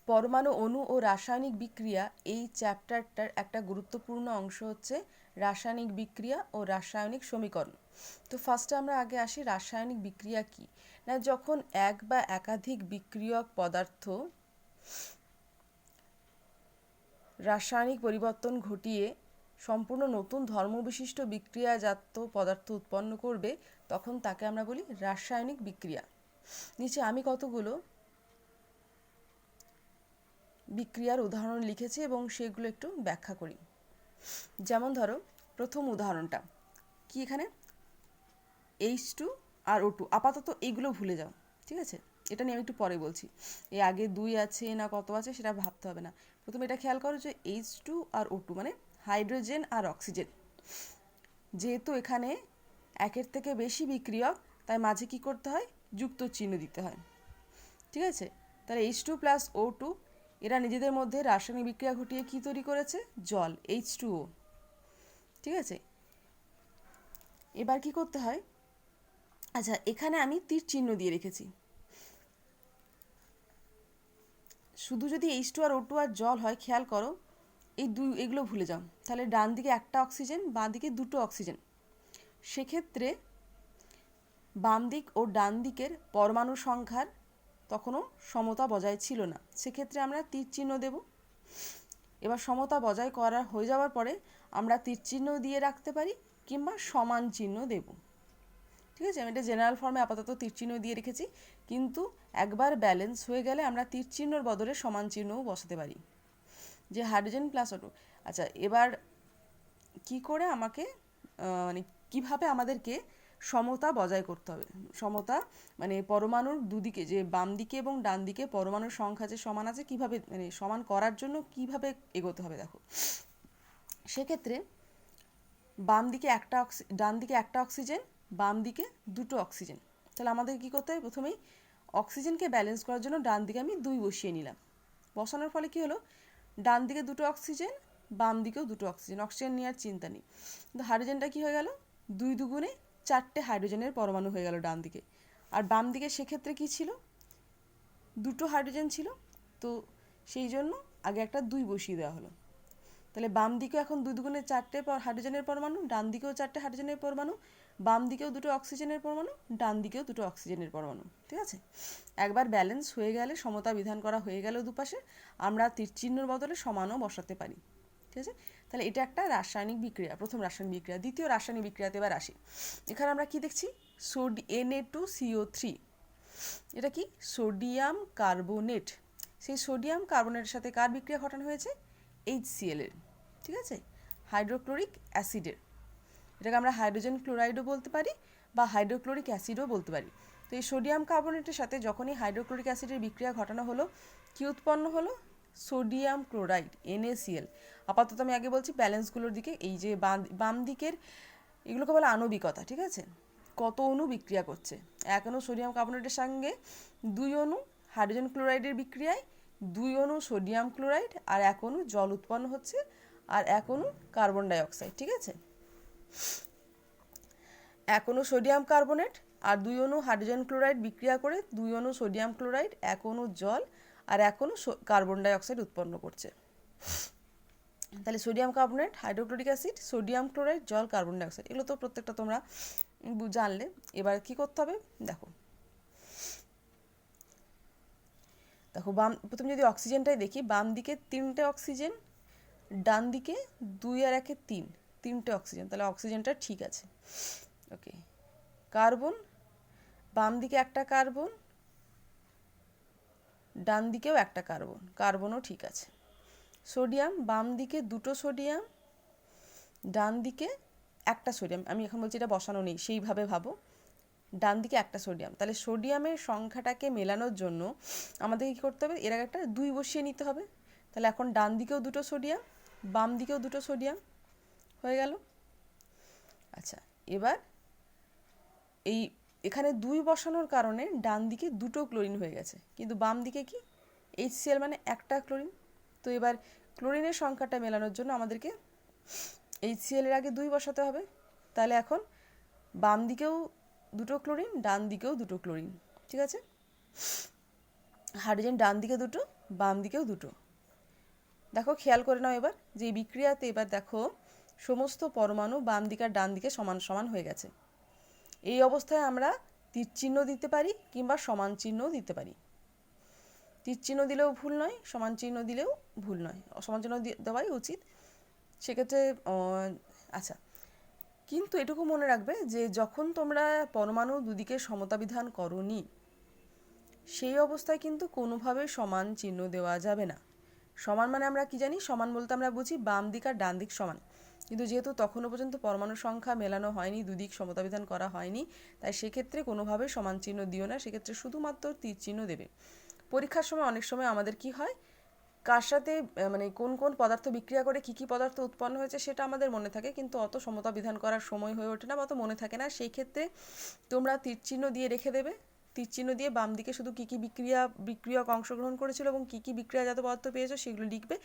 পরমাণু অণু ও রাসায়নিক বিক্রিয়া এই চ্যাপ্টারটার একটা গুরুত্বপূর্ণ অংশ হচ্ছে রাসায়নিক বিক্রিয়া ও রাসায়নিক সমীকরণ। তো ফার্স্টে আমরা আগে আসি রাসায়নিক বিক্রিয়া কি না, যখন এক বা একাধিক বিক্রিয়ক পদার্থ রাসায়নিক পরিবর্তন ঘটিয়ে সম্পূর্ণ নতুন ধর্মবিশিষ্ট বিক্রিয়াজাত পদার্থ উৎপন্ন করবে, তখন তাকে আমরা বলি রাসায়নিক বিক্রিয়া। নিচে আমি কতগুলো বিক্রিয়ার উদাহরণ লিখেছি এবং সেগুলো একটু ব্যাখ্যা করি। যেমন ধরো প্রথম উদাহরণটা কি, এখানে H2 আর O2, আপাতত এইগুলো ভুলে যাও, ঠিক আছে? এটা নিয়ে আমি একটু পরে বলছি। এ আগে 2 আছে না কত আছে সেটা ভাবতে হবে না, প্রথমে এটা খেয়াল করো যে H2 আর O2 মানে হাইড্রোজেন আর অক্সিজেন। যেহেতু এখানে একের থেকে বেশি বিক্রিয়ক, তাই মাঝে কি করতে হয়, যুক্ত চিহ্ন দিতে হয়, ঠিক আছে? তাহলে H2 প্লাস O2 এরা নিজেদের মধ্যে রাসায়নিক বিক্রিয়া ঘটিয়ে কি তৈরি করেছে, জল, H2O, ঠিক আছে? এবার কি করতে হয়, আচ্ছা এখানে আমি তীর চিহ্ন দিয়ে রেখেছি, শুধু যদি H2 আর O2 আর জল হয়, খেয়াল করো এগুলো ভুলে যাও, তাহলে ডান দিকে একটা অক্সিজেন, বাঁ দিকে দুটো অক্সিজেন। সেক্ষেত্রে বাম দিক ও ডান দিকের পরমাণু সংখ্যার তখনও সমতা বজায় ছিল না, সেক্ষেত্রে আমরা তীর চিহ্ন দেব। এবার সমতা বজায় করা হয়ে যাওয়ার পরে আমরা তীর চিহ্ন দিয়ে রাখতে পারি কিংবা সমান চিহ্ন দেব, ঠিক আছে? আমি এটা জেনারেল ফর্মে আপাতত তীর চিহ্ন দিয়ে রেখেছি, কিন্তু একবার ব্যালেন্স হয়ে গেলে আমরা তীর চিহ্নর বদলে সমান চিহ্নও বসাতে পারি, যে হাইড্রোজেন প্লাস O2। আচ্ছা এবার কি করে আমাকে মানে কিভাবে আমাদেরকে সমতা বজায় করতে হবে, সমতা মানে পরমাণুর দুদিকে, যে বাম দিকে এবং ডান দিকে পরমাণুর সংখ্যা যে সমান আছে, কিভাবে মানে সমান করার জন্য কিভাবে এগোতে হবে দেখো। সেক্ষেত্রে বাম দিকে ডান দিকে একটা অক্সিজেন, বাম দিকে দুটো অক্সিজেন। তাহলে আমাদের কি করতে হবে, প্রথমেই অক্সিজেনকে ব্যালেন্স করার জন্য ডান দিকে আমি 2 বসিয়ে নিলাম। বসানোর ফলে কি হলো, ডান দিকে দুটো অক্সিজেন, বাম দিকেও দুটো অক্সিজেন, অক্সিজেন নেওয়ার চিন্তা নেই। কিন্তু হাইড্রোজেনটা কি হয়ে গেল, 2 দুগুণে 4টে হাইড্রোজেনের পরমাণু হয়ে গেল ডান দিকে। আর বাম দিকে সেক্ষেত্রে কি ছিল, দুটো হাইড্রোজেন ছিল, তো সেই জন্য আগে একটা 2 বসিয়ে দেওয়া হলো। তাহলে বাম দিকেও এখন 2 দুগুণে 4টে হাইড্রোজেনের পরমাণু, ডান দিকেও 4টে হাইড্রোজেনের পরমাণু, বাম দিকেও দুটো অক্সিজেনের পরমাণু, ডান দিকেও দুটো অক্সিজেনের পরমাণু, ঠিক আছে? একবার ব্যালেন্স হয়ে গেলে, সমতা বিধান করা হয়ে গেল দুপাশে, আমরা তীর চিহ্নর বদলে সমানও বসাতে পারি, ঠিক আছে? তাহলে এটা একটা রাসায়নিক বিক্রিয়া, প্রথম রাসায়নিক বিক্রিয়া। দ্বিতীয় রাসায়নিক বিক্রিয়াতে এবার আসি। এখানে আমরা কি দেখছি, Na2CO3, এটা কি, সোডিয়াম কার্বনেট। সেই সোডিয়াম কার্বনেটের সাথে কার বিক্রিয়া ঘটানো হয়েছে, HCl এর, ঠিক আছে? হাইড্রোক্লোরিক অ্যাসিডের। এটাকে আমরা হাইড্রোজেন ক্লোরাইডও বলতে পারি বা হাইড্রোক্লোরিক অ্যাসিডও বলতে পারি। তো এই সোডিয়াম কার্বনেটের সাথে যখনই হাইড্রোক্লোরিক অ্যাসিডের বিক্রিয়া ঘটানো হলো, কি উৎপন্ন হলো, সোডিয়াম ক্লোরাইড, NaCl। আপাতত আমি আগে বলছি ব্যালেন্সগুলোর দিকে, এই যে বাম দিকের এগুলোকে বলে আণবিকতা, ঠিক আছে? কত অণু বিক্রিয়া করছে, এক অণু সোডিয়াম কার্বনেটের সঙ্গে 2 অণু হাইড্রোজেন ক্লোরাইডের বিক্রিয়ায় 2 অণু সোডিয়াম ক্লোরাইড আর 1 অণু জল উৎপন্ন হচ্ছে, আর 1 অণু কার্বন ডাইঅক্সাইড, ঠিক আছে? 1 অণু সোডিয়াম কার্বনেট আর 2 অণু হাইড্রোজেন ক্লোরাইড বিক্রিয়া করে 2 অণু সোডিয়াম ক্লোরাইড, 1 অণু জল আর 1 অণু কার্বন ডাইঅক্সাইড উৎপন্ন করছে। তাহলে sodium carbonate, hydrochloric acid, sodium chloride, জল, কার্বন ডাইঅক্সাইড, এগুলো তো প্রত্যেকটা তোমরা জানলে। এবার কি করতে হবে দেখো, প্রথমে যদি অক্সিজেনটাই দেখি, বাম দিকে 3টে অক্সিজেন, ডান দিকে 2 আর 1 3, 3টে অক্সিজেন, তাহলে অক্সিজেনটা ঠিক আছে। ওকে, কার্বন, বাম দিকে একটা কার্বন, ডান দিকেও একটা কার্বন, কার্বনও ঠিক আছে। সোডিয়াম, বাম দিকে দুটো সোডিয়াম, ডান দিকে একটা সোডিয়াম, আমি এখন বলছি এটা বসানো নেই, সেইভাবে ভাবো, ডান দিকে একটা সোডিয়াম। তাহলে সোডিয়ামের সংখ্যাটাকে মেলানোর জন্য আমাদের কী করতে হবে, এর আগে একটা 2 বসিয়ে নিতে হবে। তাহলে এখন ডান দিকেও দুটো সোডিয়াম, বাম দিকেও দুটো সোডিয়াম হয়ে গেল। আচ্ছা এবার এখানে 2 বসানোর কারণে ডান দিকে দুটো ক্লোরিন হয়ে গেছে, কিন্তু বাম দিকে কি, HCl মানে একটা ক্লোরিন। তো এবার ক্লোরিনের সংখ্যাটা মেলানোর জন্য আমাদেরকে HCl এর আগে 2 বসাতে হবে। তাহলে এখন বাম দিকেও দুটো ক্লোরিন, ডান দিকেও দুটো ক্লোরিন, ঠিক আছে? হাইড্রোজেন ডান দিকে দুটো, বাম দিকেও দুটো। দেখো খেয়াল করে নাও এবার যে এই বিক্রিয়াতে এবার দেখো সমস্ত পরমাণু বাম দিক আর ডান দিকে সমান সমান হয়ে গেছে। এই অবস্থায় আমরা তীর চিহ্ন দিতে পারি কিংবা সমান চিহ্নও দিতে পারি। তীর চিহ্ন দিলেও ভুল নয়, সমান চিহ্ন দিলেও ভুল নয়, সমান চিহ্ন দেওয়াই উচিত সেক্ষেত্রে। আচ্ছা, কিন্তু এটুকু মনে রাখবে যে যখন তোমরা পরমাণু দুদিকে সমতা বিধান করোনি সেই অবস্থায় কিন্তু কোনোভাবে সমান চিহ্ন দেওয়া যাবে না। সমান মানে আমরা কি জানি? সমান বলতে আমরা বুঝি বাম দিক আর ডান দিক সমান, কিন্তু যেহেতু তখনও পর্যন্ত পরমাণুর সংখ্যা মেলানো হয়নি, দুদিক সমতা বিধান করা হয়নি, তাই সেক্ষেত্রে কোনোভাবে সমান চিহ্ন দিও না, সেক্ষেত্রে শুধুমাত্র তীর চিহ্ন দেবে। পরীক্ষার সময় অনেক সময় আমাদের কি হয়, কার সাথে মানে কোন কোন পদার্থ বিক্রিয়া করে কী কী পদার্থ উৎপন্ন হয়েছে সেটা আমাদের মনে থাকে, কিন্তু অত সমতা বিধান করার সময় হয়ে ওঠে না বা অত মনে থাকে না। সেই ক্ষেত্রে তোমরা তীর চিহ্ন দিয়ে রেখে দেবে। তীর চিহ্ন দিয়ে বাম দিকে শুধু কী কী বিক্রিয়ক অংশগ্রহণ করেছিল এবং কী কী বিক্রিয়াজাত পদার্থ পেয়েছো সেগুলো লিখবে।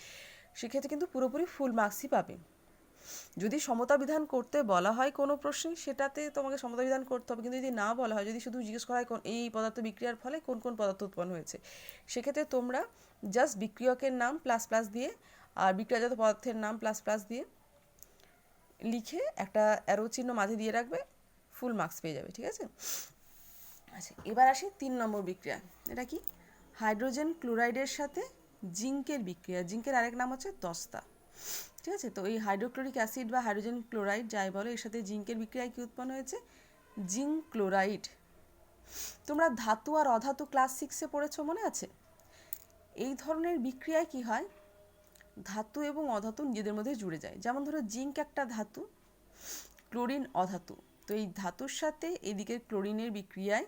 সেক্ষেত্রে কিন্তু পুরোপুরি ফুল মার্কসই পাবে। যদি সমতা বিধান করতে বলা হয় কোনো প্রশ্নে সেটাতে তোমাকে সমতা বিধান করতে হবে, কিন্তু যদি না বলা হয়, যদি শুধু জিজ্ঞেস করা হয় এই পদার্থ বিক্রিয়ার ফলে কোন কোন পদার্থ উৎপন্ন হয়েছে, সেক্ষেত্রে তোমরা জাস্ট বিক্রিয়কের নাম প্লাস প্লাস দিয়ে আর বিক্রিয়াজাত পদার্থের নাম প্লাস প্লাস দিয়ে লিখে একটা অ্যারো চিহ্ন মাঝে দিয়ে রাখবে, ফুল মার্কস পেয়ে যাবে। ঠিক আছে? আচ্ছা, এবার আসি 3 নম্বর বিক্রিয়া। এটা কি? হাইড্রোজেন ক্লোরাইডের সাথে জিঙ্কের বিক্রিয়া। জিঙ্কের আরেক নাম হচ্ছে দস্তা। ঠিক আছে? তো এই হাইড্রোক্লোরিক অ্যাসিড বা হাইড্রোজেন ক্লোরাইড যাই বলো, এর সাথে জিঙ্কের বিক্রিয়ায় কি উৎপন্ন হয়েছে? Zinc chloride. তোমরা ধাতু আর অধাতু ক্লাস 6-এ পড়েছো, মনে আছে? এই ধরনের বিক্রিয়ায় কি হয়, ধাতু এবং অধাতু নিজেদের মধ্যে জুড়ে যায়। যেমন ধরো জিঙ্ক একটা ধাতু, ক্লোরিন অধাতু, তো এই ধাতুর সাথে এদিকের ক্লোরিনের বিক্রিয়ায়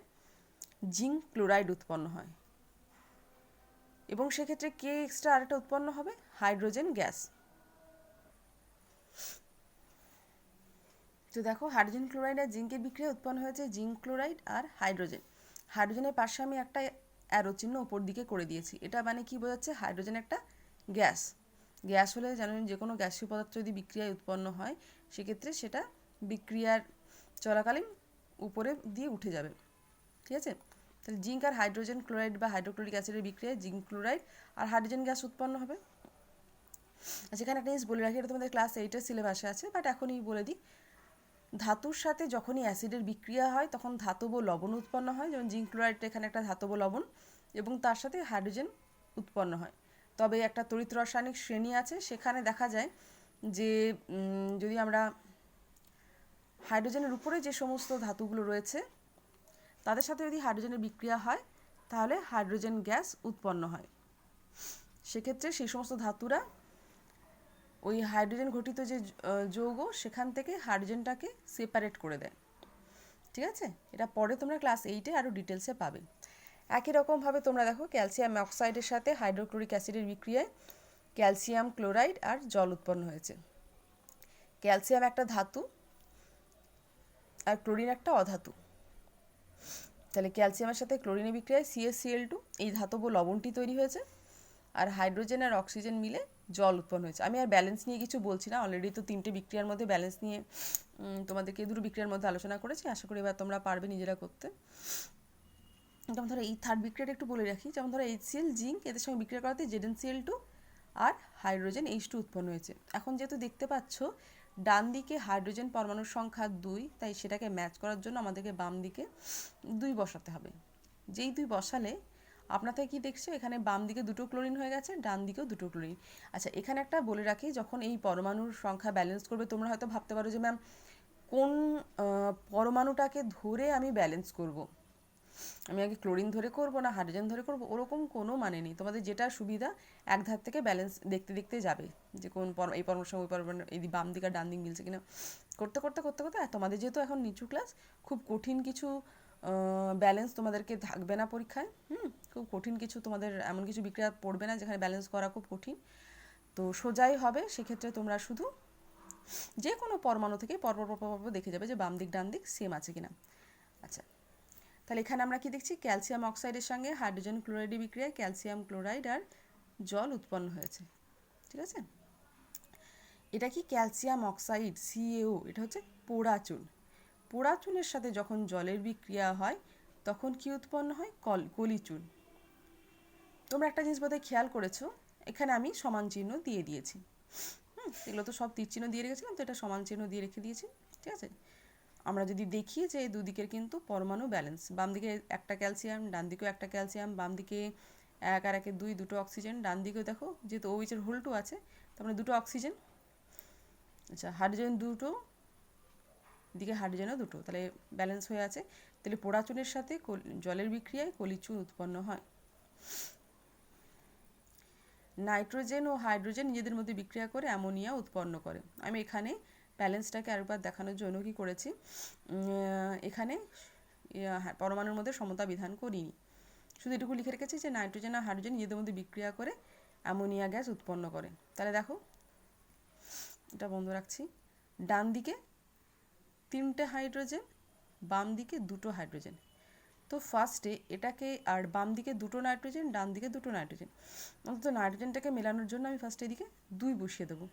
জিঙ্ক ক্লোরাইড উৎপন্ন হয় এবং সেক্ষেত্রে কে এক্সট্রা আরেকটা উৎপন্ন হবে? Hydrogen gas. তো দেখো হাইড্রোজেন ক্লোরাইড আর জিঙ্কের বিক্রিয়া উৎপন্ন হয়েছে জিঙ্ক ক্লোরাইড আর হাইড্রোজেন। হাইড্রোজেনের পাশে আমি একটা অ্যারো চিহ্ন উপর দিকে করে দিয়েছি। এটা মানে কি বোঝাচ্ছে? হাইড্রোজেন একটা গ্যাস। গ্যাস হলে জানেন যে কোনো গ্যাসীয় পদার্থ যদি বিক্রিয়ায় উৎপন্ন হয় সেক্ষেত্রে সেটা বিক্রিয়ার চলাকালীন উপরে দিয়ে উঠে যাবে। ঠিক আছে? তাহলে জিঙ্ক আর হাইড্রোজেন ক্লোরাইড বা হাইড্রোক্লোরিক অ্যাসিডের বিক্রিয়ায় জিঙ্ক ক্লোরাইড আর হাইড্রোজেন গ্যাস উৎপন্ন হবে। সেখানে একটা জিনিস বলে রাখি, এটা তোমাদের ক্লাস 8-এর সিলেবাসে আছে, বাট এখনই বলে দিই। ধাতুর সাথে যখনই অ্যাসিডের বিক্রিয়া হয় তখন ধাতব লবণ উৎপন্ন হয়, যেমন জিঙ্ক ক্লোরাইডটা এখানে একটা ধাতব লবণ, এবং তার সাথে হাইড্রোজেন উৎপন্ন হয়। তবে একটা তড়িৎ রাসায়নিক শ্রেণী আছে, সেখানে দেখা যায় যে যদি আমরা হাইড্রোজেনের উপরে যে সমস্ত ধাতুগুলো রয়েছে তাদের সাথে যদি হাইড্রোজেনের বিক্রিয়া হয় তাহলে হাইড্রোজেন গ্যাস উৎপন্ন হয়। সেক্ষেত্রে সেই সমস্ত ধাতুরা ওই হাইড্রোজেন ঘটিত যে যৌগ সেখান থেকে হাইড্রোজেনটাকে সেপারেট করে দেয়। ঠিক আছে? এটা পরে তোমরা ক্লাস 8-এ আরও ডিটেলসে পাবে। একই রকমভাবে তোমরা দেখো ক্যালসিয়াম অক্সাইডের সাথে হাইড্রোক্লোরিক অ্যাসিডের বিক্রিয়ায় ক্যালসিয়াম ক্লোরাইড আর জল উৎপন্ন হয়েছে। ক্যালসিয়াম একটা ধাতু আর ক্লোরিন একটা অধাতু। তাহলে ক্যালসিয়ামের সাথে ক্লোরিনের বিক্রিয়ায় CaCl2 এই ধাতব লবণটি তৈরি হয়েছে, আর হাইড্রোজেন আর অক্সিজেন মিলে জল উৎপন্ন হয়েছে। আমি আর ব্যালেন্স নিয়ে কিছু বলছি না, অলরেডি তো 3টে বিক্রিয়ার মধ্যে ব্যালেন্স নিয়ে তোমাদেরকে 2 বিক্রিয়ার মধ্যে আলোচনা করেছি। আশা করি এবার তোমরা পারবে নিজেরা করতে। যেমন ধরো এই থার্ড বিক্রিয়াটা একটু বলে রাখি। যেমন ধরো HCl জিঙ্ক এদের সঙ্গে বিক্রিয়া করাতে ZnCl2 আর হাইড্রোজেন H2 উৎপন্ন হয়েছে। এখন যেহেতু দেখতে পাচ্ছ ডান দিকে হাইড্রোজেন পরমাণুর সংখ্যা 2, তাই সেটাকে ম্যাচ করার জন্য আমাদেরকে বাম দিকে 2 বসাতে হবে। যেই 2 বসালে আপনাদের কি দেখছো, এখানে বাম দিকে 2টো ক্লোরিন হয়ে গেছে, ডান দিকেও 2টো ক্লোরিন। আচ্ছা, এখানে একটা বলে রাখি, যখন এই পরমাণুর সংখ্যা ব্যালেন্স করবে তোমরা হয়তো ভাবতে পারো যে ম্যাম কোন পরমাণুটাকে ধরে আমি ব্যালেন্স করব, আমি আগে ক্লোরিন ধরে করব না হাইড্রোজেন ধরে করব, ওরকম কোনো মানে নেই। তোমাদের যেটা সুবিধা এক ধার থেকে ব্যালেন্স দেখতে দেখতে যাবে যে কোন এই পরমাণুর সঙ্গে ওই পরমাণু এই বাম দিক আর ডান দিক মিলছে কিনা, করতে করতে করতে করতে তোমাদের যেহেতু এখন নিচু ক্লাস, খুব কঠিন কিছু ব্যালেন্স তোমাদেরকে থাকবে না পরীক্ষায়। খুব কঠিন কিছু তোমাদের এমন কিছু বিক্রিয়া পড়বে না যেখানে ব্যালেন্স করা খুব কঠিন, তো সোজাই হবে। সেক্ষেত্রে তোমরা শুধু যে কোনো পরমাণু থেকে পরপর দেখে যাবে যে বাম দিক ডান দিক সেম আছে কিনা। আচ্ছা, তাহলে এখানে আমরা কি দেখছি, ক্যালসিয়াম অক্সাইডের সঙ্গে হাইড্রোজেন ক্লোরাইডের বিক্রিয়ায় ক্যালসিয়াম ক্লোরাইড আর জল উৎপন্ন হয়েছে। ঠিক আছে? এটা কি ক্যালসিয়াম অক্সাইড CaO, এটা হচ্ছে পোড়া চুন। পোড়া চুনের সাথে যখন জলের বিক্রিয়া হয় তখন কি উৎপন্ন হয়? কলিচুন। তোমরা একটা জিনিস বোধহয় খেয়াল করেছো, এখানে আমি সমান চিহ্ন দিয়ে দিয়েছি। এগুলো তো সব তীর চিহ্ন দিয়ে রেখেছিলাম, তো এটা সমান চিহ্ন দিয়ে রেখে দিয়েছি। ঠিক আছে, আমরা যদি দেখি যে দুদিকের কিন্তু পরমাণু ব্যালেন্স, বাম দিকে একটা ক্যালসিয়াম, ডান দিকেও একটা ক্যালসিয়াম, বাম দিকে 1 আর 1 2 দুটো অক্সিজেন, ডান দিকেও দেখো যেহেতু OH এর হোল 2 আছে তার মানে দুটো অক্সিজেন। আচ্ছা, হাইড্রোজেন দুটো, দিকে হাইড্রোজেনও দুটো, তাহলে ব্যালেন্স হয়ে আছে। তাহলে পোড়া চুনের সাথে জলের বিক্রিয়ায় কলির চুন উৎপন্ন হয়। নাইট্রোজেন ও হাইড্রোজেন নিজেদের মধ্যে বিক্রিয়া করে অ্যামোনিয়া উৎপন্ন করে। আমি এখানে ব্যালেন্সটাকে আরেকবার দেখানোর জন্য কি করেছি, এখানে পরমাণুর মধ্যে সমতা বিধান করিনি, শুধু এটুকু লিখে রেখেছি যে নাইট্রোজেন আর হাইড্রোজেন নিজেদের মধ্যে বিক্রিয়া করে অ্যামোনিয়া গ্যাস উৎপন্ন করে। তাহলে দেখো, এটা বন্ধ রাখছি, ডান দিকে 3টে হাইড্রোজেন, বাম দিকে 2টো হাইড্রোজেন। তো ফার্স্টে এটাকে, আর বাম দিকে 2টো নাইট্রোজেন, ডান দিকে 2টো নাইট্রোজেন, অন্তত নাইট্রোজেনটাকে মেলানোর জন্য আমি ফার্স্টে এদিকে 2 বসিয়ে দেবো।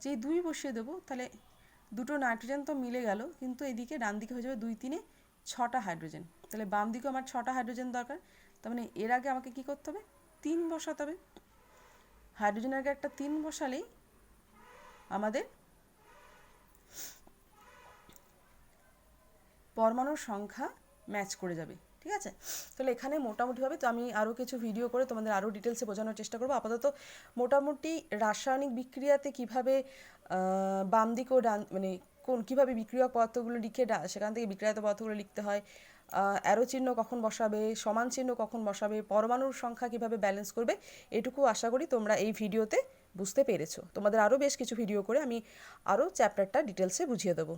যেই 2 বসিয়ে দেবো তাহলে 2টো নাইট্রোজেন তো মিলে গেল, কিন্তু এদিকে ডান দিকে হয়ে যাবে 2 3 6টা হাইড্রোজেন। তাহলে বাম দিকেও আমার 6টা হাইড্রোজেন দরকার, তার মানে এর আগে আমাকে কী করতে হবে, 3 বসাতে হবে। হাইড্রোজেনের আগে একটা 3 বসালেই আমাদের পরমাণুর সংখ্যা ম্যাচ করে যাবে। ঠিক আছে, তাহলে এখানে মোটামুটিভাবে, তো আমি আরও কিছু ভিডিও করে তোমাদের আরও ডিটেলসে বোঝানোর চেষ্টা করবো। আপাতত মোটামুটি রাসায়নিক বিক্রিয়াতে কীভাবে বাম দিক ও ডান, মানে কীভাবে বিক্রিয়ক পদার্থগুলো লিখে সেখান থেকে বিক্রিয়াত পদার্থগুলো লিখতে হয়, অ্যারো চিহ্ন কখন বসাবে, সমান চিহ্ন কখন বসাবে, পরমাণুর সংখ্যা কীভাবে ব্যালেন্স করবে, এটুকু আশা করি তোমরা এই ভিডিওতে বুঝতে পেরেছো। তোমাদের আরও বেশ কিছু ভিডিও করে আমি আরও চ্যাপ্টারটা ডিটেলসে বুঝিয়ে দেবো।